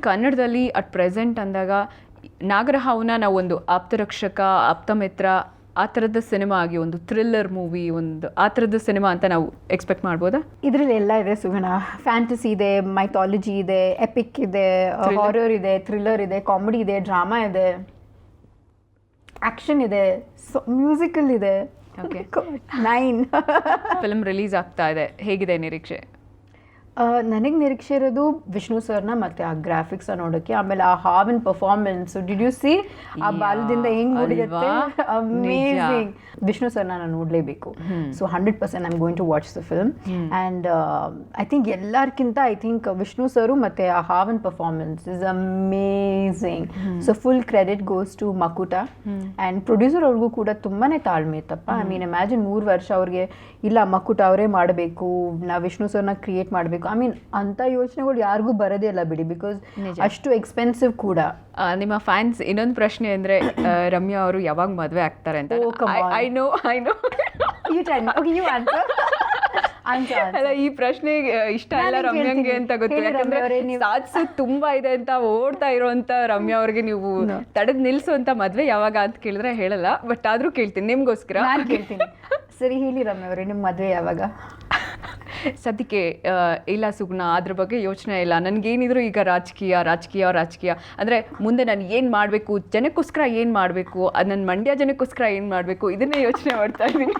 ಕನ್ನಡದಲ್ಲಿ at present ಅಂದಾಗ ನಾಗರಹಾವನ್ನ ನಾವು ಒಂದು ಆಪ್ತರಕ್ಷಕ, ಆಪ್ತಮಿತ್ರ ಆ ಥರದ ಸಿನಿಮಾ ಆಗಿ ಒಂದು ಥ್ರಿಲ್ಲರ್ ಮೂವಿ, ಒಂದು ಆ ಥರದ ಸಿನಿಮಾ ಅಂತ ನಾವು ಎಕ್ಸ್ಪೆಕ್ಟ್ ಮಾಡ್ಬೋದಾ? ಇದರಲ್ಲಿ ಎಲ್ಲ ಇದೆ ಸುಗಣ. ಫ್ಯಾಂಟಸಿ ಇದೆ, ಮೈಥಾಲಜಿ ಇದೆ, ಎಪಿಕ್ ಇದೆ, ಹಾರರ್ ಇದೆ, ಥ್ರಿಲ್ಲರ್ ಇದೆ, ಕಾಮಿಡಿ ಇದೆ, ಡ್ರಾಮಾ ಇದೆ, ಆ್ಯಕ್ಷನ್ ಇದೆ, ಮ್ಯೂಸಿಕಲ್ ಇದೆ. ಓಕೆ 9 ಫಿಲ್ಮ್ ರಿಲೀಸ್ ಆಗ್ತಾ ಇದೆ, ಹೇಗಿದೆ ನಿರೀಕ್ಷೆ? ನನಗೆ ನಿರೀಕ್ಷೆ ಇರೋದು ವಿಷ್ಣು ಸರ್ನ ಮತ್ತು ಆ ಗ್ರಾಫಿಕ್ಸ್ ನೋಡೋಕ್ಕೆ, ಆಮೇಲೆ ಆ ಹಾವಿನ ಪರ್ಫಾರ್ಮೆನ್ಸ್. ಡಿಡ್ ಯು ಸಿ ಆ ಬಾಲದಿಂದ ಹೆಂಗ್ ಹೊಡಿಯುತ್ತೆ, ಅಮೇಝಿಂಗ್. ವಿಷ್ಣು ಸರ್ನ ನಾನು ನೋಡಲೇಬೇಕು. So 100% I am going to watch the film. And I think ಎಲ್ಲರಿಗಿಂತ ವಿಷ್ಣು ಸರು ಮತ್ತು ಆ ಹಾವಿನ performance is amazing. So full credit goes to Makuta. And producer ಅವ್ರಿಗೂ ಕೂಡ ತುಂಬಾ ತಾಳ್ಮೆ ಇತ್ತಪ್ಪ. ಐ ಮೀನ್ ಇಮ್ಯಾಜಿನ್ 3 ವರ್ಷ ಅವ್ರಿಗೆ ಇಲ್ಲ ಮಕುಟ ಅವರೇ ಮಾಡಬೇಕು, ನಾವು ವಿಷ್ಣು ಸರ್ನ ಕ್ರಿಯೇಟ್ ಮಾಡಬೇಕು. ಐ ಮೀನ್ ಅಂಥ ಯೋಚನೆಗಳು ಯಾರಿಗೂ ಬರೋದೇ ಇಲ್ಲ ಬಿಡಿ, ಬಿಕಾಸ್ ಅಷ್ಟು ಎಕ್ಸ್ಪೆನ್ಸಿವ್ ಕೂಡ. ನಿಮ್ಮ ಫ್ಯಾನ್ಸ್ ಇನ್ನೊಂದು ಪ್ರಶ್ನೆ ಅಂದರೆ ರಮ್ಯಾ ಅವರು ಯಾವಾಗ ಮದುವೆ ಆಗ್ತಾರೆ ಅಂತ. ಐ ನೋ ಅಲ್ಲ, ಈ ಪ್ರಶ್ನೆ ಇಷ್ಟ ಇಲ್ಲ ರಮ್ಯಾಂಗೆ ಅಂತ ಗೊತ್ತು, ಯಾಕಂದ್ರೆ ಸಾಧಿಸು ತುಂಬಾ ಇದೆ ಅಂತ ಓಡ್ತಾ ಇರೋಂಥ ರಮ್ಯಾ ಅವ್ರಿಗೆ ನೀವು ತಡೆದ್ ನಿಲ್ಸುವಂತ ಮದ್ವೆ ಯಾವಾಗ ಅಂತ ಕೇಳಿದ್ರೆ ಹೇಳಲ್ಲ, ಬಟ್ ಆದ್ರೂ ಕೇಳ್ತೀನಿ ನಿಮ್ಗೋಸ್ಕರ. ಕೇಳ್ತೀನಿ. ಸರಿ ಹೇಳಿ ರಮ್ಯಾ ಅವರೇ, ನಿಮ್ಮ ಮದ್ವೆ ಯಾವಾಗ? ಸದ್ಯಕ್ಕೆ ಇಲ್ಲ ಸುಗ್ನ, ಅದ್ರ ಬಗ್ಗೆ ಯೋಚನೆ ಇಲ್ಲ. ನನಗೇನಿದ್ರು ಈಗ ರಾಜಕೀಯ ಅಂದರೆ ಮುಂದೆ ನಾನು ಏನು ಮಾಡಬೇಕು, ಜನಕ್ಕೋಸ್ಕರ ಏನು ಮಾಡಬೇಕು, ಅದು ನನ್ನ ಮಂಡ್ಯ ಜನಕ್ಕೋಸ್ಕರ ಏನು ಮಾಡಬೇಕು, ಇದನ್ನೇ ಯೋಚನೆ ಮಾಡ್ತಾ ಇದ್ದೀನಿ.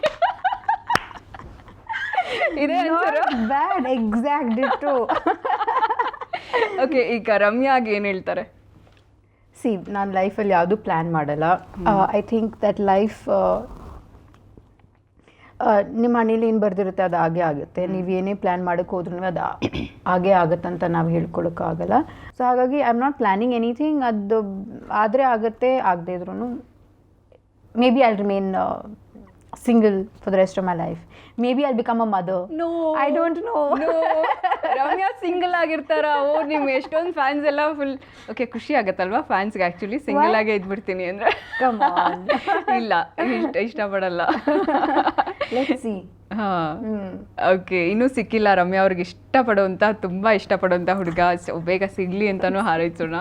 ಇದೇ ಬ್ಯಾಡ್ ಎಕ್ಸಾಕ್ಟ್ ಡಿಟೋ. ಓಕೆ, ಈಗ ರಮ್ಯಾಗೆ ಏನು ಹೇಳ್ತಾರೆ? ಸಿ, ನಾನು ಲೈಫಲ್ಲಿ ಯಾವುದೂ ಪ್ಲ್ಯಾನ್ ಮಾಡಲ್ಲ. ಐ ಥಿಂಕ್ ದಟ್ ಲೈಫ್ ನಿಮ್ಮ ಮನೇಲಿ ಏನು ಬರ್ದಿರುತ್ತೆ ಅದು ಹಾಗೇ ಆಗುತ್ತೆ. ನೀವು ಏನೇ ಪ್ಲ್ಯಾನ್ ಮಾಡೋಕ್ಕೆ ಹೋದ್ರೂ ಅದು ಹಾಗೇ ಆಗುತ್ತಂತ ನಾವು ಹೇಳ್ಕೊಳಕ್ಕಾಗಲ್ಲ. ಸೊ ಹಾಗಾಗಿ I am not planning anything. ಅದು ಆದರೆ ಆಗುತ್ತೆ, ಆಗದೆ ಇದ್ರೂ may be I remain single for the rest of my life. Maybe I'll become a mother. No, I don't know. No, Ramya single ಆಗಿರ್ತಾರ? ಓ, ನಿಮ್ ಎಷ್ಟೊಂದು ಫ್ಯಾನ್ಸ್ ಎಲ್ಲ ಫುಲ್. ಓಕೆ, ಖುಷಿ ಆಗತ್ತಲ್ವಾ ಫ್ಯಾನ್ಸ್ಗೆ ಆಕ್ಚುಲಿ ಸಿಂಗಲ್ ಆಗೇ ಇದ್ಬಿಡ್ತೀನಿ ಅಂದ್ರೆ? Come on. ಇಲ್ಲ, ಇಷ್ಟಪಡಲ್ಲ. Let's see. ಓಕೆ, ಇನ್ನೂ ಸಿಕ್ಕಿಲ್ಲ ರಮ್ಯಾ ಅವ್ರಿಗೆ ತುಂಬಾ ಇಷ್ಟಪಡುವಂಥ ಹುಡುಗ. ಬೇಗ ಸಿಗ್ಲಿ ಅಂತಾನು ಹಾರೈಸೋಣ.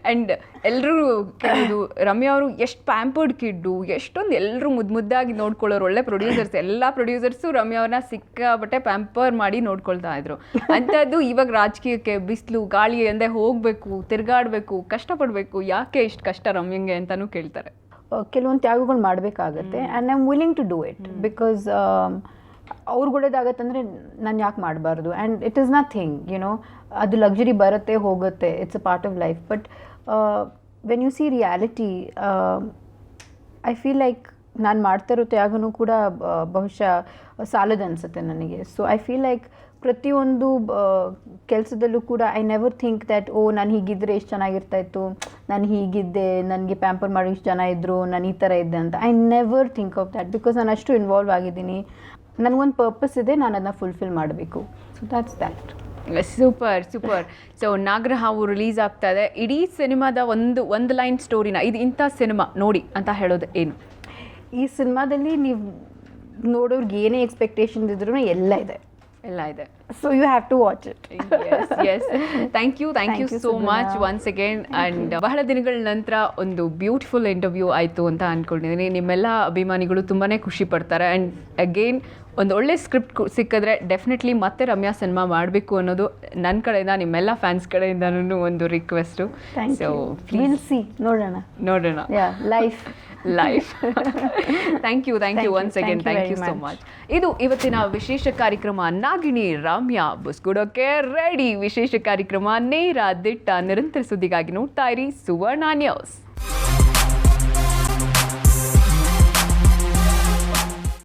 ಆ್ಯಂಡ್ ಎಲ್ಲರೂ ಕೇಳೋದು, ರಮ್ಯಾ ಅವರು ಎಷ್ಟು ಪ್ಯಾಂಪರ್ಡ್ ಕಿಡ್ಡು, ಎಷ್ಟೊಂದು ಎಲ್ಲರೂ ಮುದ್ದಾಗಿ ನೋಡ್ಕೊಳ್ಳೋರು, ಒಳ್ಳೆ ಪ್ರೊಡ್ಯೂಸರ್ಸ್. ಎಲ್ಲ ಪ್ರೊಡ್ಯೂಸರ್ಸು ರಮ್ಯಾ ಅವ್ರನ್ನ ಸಿಕ್ಕಾಬಟ್ಟೆ ಪ್ಯಾಂಪರ್ ಮಾಡಿ ನೋಡ್ಕೊಳ್ತಾ ಇದ್ರು. ಅಂಥದ್ದು ಇವಾಗ ರಾಜಕೀಯಕ್ಕೆ ಬಿಸಿಲು ಗಾಳಿ ಅಂದೇ ಹೋಗಬೇಕು, ತಿರ್ಗಾಡಬೇಕು, ಕಷ್ಟಪಡಬೇಕು, ಯಾಕೆ ಇಷ್ಟು ಕಷ್ಟ ರಮ್ಯಂಗೆ ಅಂತಾನೂ ಕೇಳ್ತಾರೆ. ಕೆಲವೊಂದು ತ್ಯಾಗಗಳು ಮಾಡಬೇಕಾಗತ್ತೆ. And I am willing to do it, because ಅವ್ರಿಗೊಳ್ಳೇದಾಗತ್ತಂದರೆ ನಾನು ಯಾಕೆ ಮಾಡಬಾರ್ದು? And it is nothing, you know, ಅದು ಲಕ್ಸುರಿ ಬರುತ್ತೆ ಹೋಗುತ್ತೆ, it's a part of life. But when you see reality, I feel like ನಾನು ಮಾಡ್ತಾ ಇರೋ ತ್ಯಾಗನೂ ಕೂಡ ಬಹುಶಃ ಸಾಲದ ಅನಿಸುತ್ತೆ ನನಗೆ. ಸೊ ಐ ಫೀಲ್ ಲೈಕ್ ಪ್ರತಿಯೊಂದು ಕೆಲಸದಲ್ಲೂ ಕೂಡ ಐ ನೆವರ್ ಥಿಂಕ್ ದ್ಯಾಟ್ ಓ ನಾನು ಹೀಗಿದ್ದರೆ ಎಷ್ಟು ಚೆನ್ನಾಗಿರ್ತಾಯಿತ್ತು, ನಾನು ಹೀಗಿದ್ದೆ, ನನಗೆ ಪ್ಯಾಂಪರ್ ಮಾಡೋ ಇಷ್ಟು ಜನ ಇದ್ದರು, ನಾನು ಈ ಥರ ಇದ್ದೆ ಅಂತ. I never think of that, because ನಾನು ಅಷ್ಟು ಇನ್ವಾಲ್ವ್ ಆಗಿದ್ದೀನಿ. ನನಗೊಂದು ಪರ್ಪಸ್ ಇದೆ, ನಾನು ಅದನ್ನ ಫುಲ್ಫಿಲ್ ಮಾಡಬೇಕು. So that's that. Super. So Nagarahavu release ಆಗ್ತಾ ಇದೆ. ಇಡೀ ಸಿನಿಮಾದ ಒಂದು ಲೈನ್ ಸ್ಟೋರಿನ, ಇದು ಇಂಥ ಸಿನಿಮಾ ನೋಡಿ ಅಂತ ಹೇಳೋದು ಏನು? ಈ ಸಿನಿಮಾದಲ್ಲಿ ನೀವು ನೋಡೋರ್ಗೆ ಏನೇ ಎಕ್ಸ್ಪೆಕ್ಟೇಷನ್ಸ್ ಇದ್ರೂ ಎಲ್ಲ ಇದೆ. So you have to watch it. Yes. Thank you so much once again. And ಬಹಳ ದಿನಗಳ ನಂತರ ಒಂದು ಬ್ಯೂಟಿಫುಲ್ ಇಂಟರ್ವ್ಯೂ ಆಯಿತು ಅಂತ ಅಂದ್ಕೊಂಡಿದ್ದೀನಿ. ನಿಮ್ಮೆಲ್ಲ ಅಭಿಮಾನಿಗಳು ತುಂಬಾ ಖುಷಿ ಪಡ್ತಾರೆ. ಆ್ಯಂಡ್ ಅಗೇನ್ ಒಂದು ಒಳ್ಳೆ ಸ್ಕ್ರಿಪ್ಟ್ ಸಿಕ್ಕಿದ್ರೆ ಡೆಫಿನೆಟ್ಲಿ ಮತ್ತೆ ರಮ್ಯಾ ಸಿನಿಮಾ ಮಾಡಬೇಕು ಅನ್ನೋದು ನನ್ನ ಕಡೆಯಿಂದ, ನಿಮ್ಮೆಲ್ಲ ಫ್ಯಾನ್ಸ್ ಕಡೆಯಿಂದನೂ ಒಂದು ರಿಕ್ವೆಸ್ಟು. ಸೊ ಪ್ಲೀಸ್ ನೋಡೋಣ. Life thank you once again. Thank you so much. ಇದು ಇವತ್ತಿನ ವಿಶೇಷ ಕಾರ್ಯಕ್ರಮ ನಾಗಿಣಿ ರಾಮ್ಯಾ ಬುಸ್ಗುಡೋಕೆ ರೆಡಿ. ವಿಶೇಷ ಕಾರ್ಯಕ್ರಮ ನೇರ ದಿಟ್ಟ ನಿರಂತರ ಸುದ್ದಿಗಾಗಿ ನೋಡ್ತಾ ಇರಿ ಸುವರ್ಣ ನ್ಯೂಸ್.